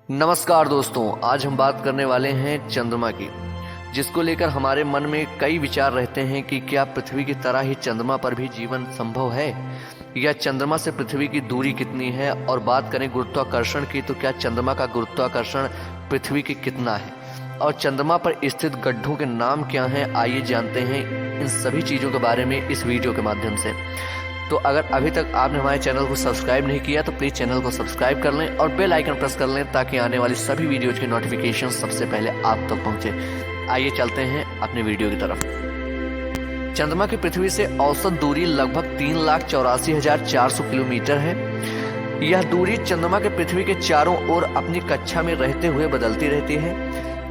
नमस्कार दोस्तों, आज हम बात करने वाले हैं चंद्रमा की, जिसको लेकर हमारे मन में कई विचार रहते हैं कि क्या पृथ्वी की तरह ही चंद्रमा पर भी जीवन संभव है या चंद्रमा से पृथ्वी की दूरी कितनी है। और बात करें गुरुत्वाकर्षण की, तो क्या चंद्रमा का गुरुत्वाकर्षण पृथ्वी के कितना है और चंद्रमा पर स्थित गड्ढों के नाम क्या हैं। आइए जानते हैं इन सभी चीज़ों के बारे में इस वीडियो के माध्यम से। तो अगर अभी तक आपने हमारे चैनल को सब्सक्राइब नहीं किया तो प्लीज़ चैनल को सब्सक्राइब कर लें और बेल आइकन प्रेस कर लें ताकि आने वाली सभी वीडियोज की नोटिफिकेशन सबसे पहले आप तक पहुंचे। आइए चलते हैं अपने वीडियो की तरफ। चंद्रमा की पृथ्वी से औसत दूरी लगभग 3,84,400 किलोमीटर है। यह दूरी चंद्रमा के पृथ्वी के चारों ओर अपनी कक्षा में रहते हुए बदलती रहती है,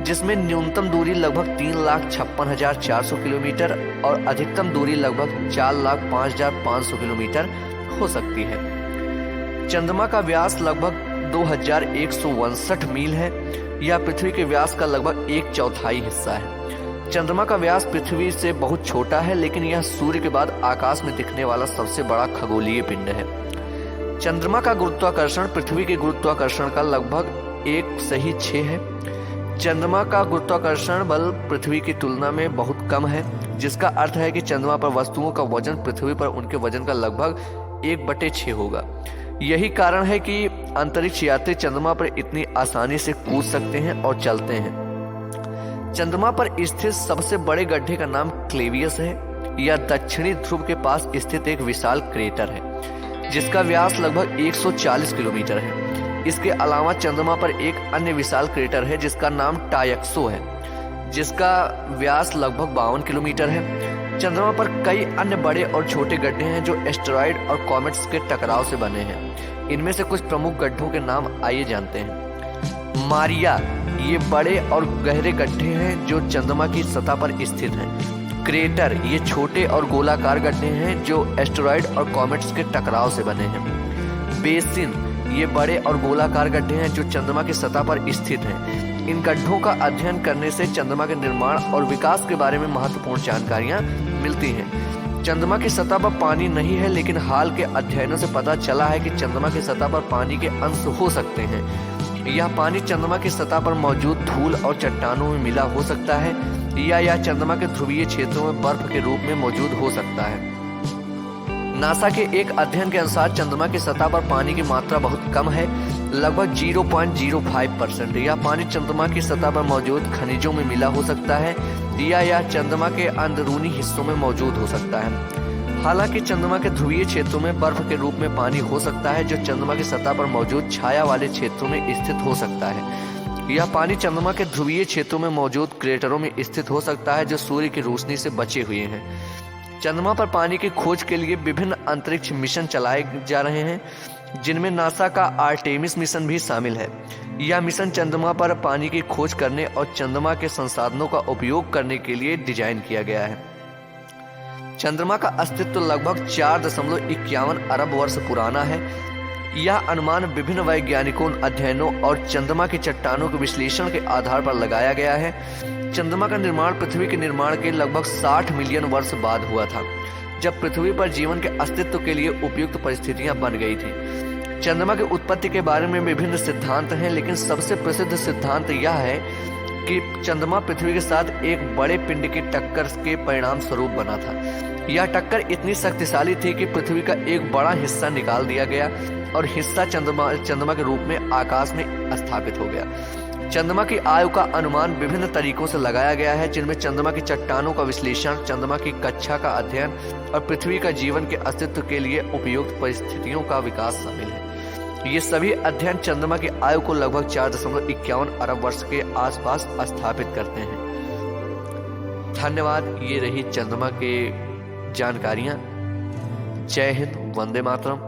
जिसमें न्यूनतम दूरी लगभग 3,56,400 किलोमीटर और अधिकतम दूरी लगभग 4,05,500 किलोमीटर हो सकती है। चंद्रमा का व्यास लगभग 2,159 मील है। यह पृथ्वी के व्यास का लगभग 1/4 हिस्सा है। चंद्रमा का व्यास पृथ्वी से बहुत छोटा है, लेकिन यह सूर्य के बाद आकाश में दिखने वाला सबसे बड़ा खगोलीय पिंड है। चंद्रमा का गुरुत्वाकर्षण पृथ्वी के गुरुत्वाकर्षण का लगभग 1/6 है। चंद्रमा का गुरुत्वाकर्षण बल पृथ्वी की तुलना में बहुत कम है, जिसका अर्थ है कि चंद्रमा पर वस्तुओं का वजन पृथ्वी पर उनके वजन का लगभग 1/6 होगा। यही कारण है कि अंतरिक्ष यात्री चंद्रमा पर इतनी आसानी से कूद सकते हैं और चलते हैं। चंद्रमा पर स्थित सबसे बड़े गड्ढे का नाम क्लेवियस है। यह दक्षिणी ध्रुव के पास स्थित एक विशाल क्रेटर है, जिसका व्यास लगभग 140 किलोमीटर है। इसके अलावा चंद्रमा पर एक अन्य विशाल क्रेटर है जिसका नाम टायक्सो है, जिसका व्यास लगभग 52 किलोमीटर है। चंद्रमा पर कई अन्य बड़े और छोटे गड्ढे हैं जो एस्टेरॉयड और कॉमेट्स के टकराव से बने हैं। इनमें से कुछ प्रमुख गड्ढों के नाम आइए जानते हैं। मारिया, ये बड़े और गहरे गड्ढे हैं जो चंद्रमा की सतह पर स्थित हैं। क्रेटर, ये छोटे और गोलाकार गड्ढे हैं जो एस्टेरॉयड और कॉमेट्स के टकराव से बने हैं। बेसिन, ये बड़े और गोलाकार गड्ढे हैं जो चंद्रमा की सतह पर स्थित हैं। इन गड्ढों का अध्ययन करने से चंद्रमा के निर्माण और विकास के बारे में महत्वपूर्ण जानकारियां मिलती हैं। चंद्रमा की सतह पर पानी नहीं है, लेकिन हाल के अध्ययनों से पता चला है कि चंद्रमा की सतह पर पानी के अंश हो सकते हैं। यह पानी चंद्रमा की सतह पर मौजूद धूल और चट्टानों में मिला हो सकता है या यह चंद्रमा के ध्रुवीय क्षेत्रों में बर्फ के रूप में मौजूद हो सकता है। नासा के एक अध्ययन के अनुसार चंद्रमा की सतह पर पानी की मात्रा बहुत कम है, लगभग 0.05%। यह पानी चंद्रमा की सतह पर मौजूद खनिजों में मिला हो सकता है या यह चंद्रमा के अंदरूनी हिस्सों में मौजूद हो सकता है। हालांकि चंद्रमा के ध्रुवीय क्षेत्रों में बर्फ के रूप में पानी हो सकता है, जो चंद्रमा की सतह पर मौजूद छाया वाले क्षेत्रों में स्थित हो सकता है। यह पानी चंद्रमा के ध्रुवीय क्षेत्रों में मौजूद क्रेटरों में स्थित हो सकता है, जो सूर्य की रोशनी से बचे हुए हैं। चंद्रमा पर पानी की खोज के लिए विभिन्न अंतरिक्ष मिशन चलाए जा रहे हैं, जिनमें नासा का आर्टेमिस मिशन भी शामिल है। यह मिशन चंद्रमा पर पानी की खोज करने और चंद्रमा के संसाधनों का उपयोग करने के लिए डिजाइन किया गया है। चंद्रमा का अस्तित्व लगभग 4.51 अरब वर्ष पुराना है। यह अनुमान विभिन्न वैज्ञानिकों, अध्ययनों और चंद्रमा की चट्टानों के विश्लेषण के आधार पर लगाया गया है। चंद्रमा का निर्माण पृथ्वी के निर्माण के लगभग 60 मिलियन वर्ष बाद हुआ था, जब पृथ्वी पर जीवन के अस्तित्व के लिए उपयुक्त परिस्थितियां बन गई थी। चंद्रमा की उत्पत्ति के बारे में विभिन्न सिद्धांत हैं, लेकिन सबसे प्रसिद्ध सिद्धांत यह है कि चंद्रमा पृथ्वी के साथ एक बड़े पिंड की टक्कर के परिणाम स्वरूप बना था। यह टक्कर इतनी शक्तिशाली थी कि पृथ्वी का एक बड़ा हिस्सा निकाल दिया गया और हिस्सा चंद्रमा के रूप में आकाश में स्थापित हो गया। चंद्रमा की आयु का अनुमान विभिन्न तरीकों से लगाया गया है, जिनमें चंद्रमा की चट्टानों का विश्लेषण, चंद्रमा की कक्षा का अध्ययन और पृथ्वी का जीवन के अस्तित्व के लिए उपयुक्त परिस्थितियों का विकास शामिल है। ये सभी अध्ययन चंद्रमा की आयु को लगभग 4.51 अरब वर्ष के आसपास स्थापित करते हैं। धन्यवाद। ये रही चंद्रमा के जानकारियां। जय हिंद, वंदे मातरम।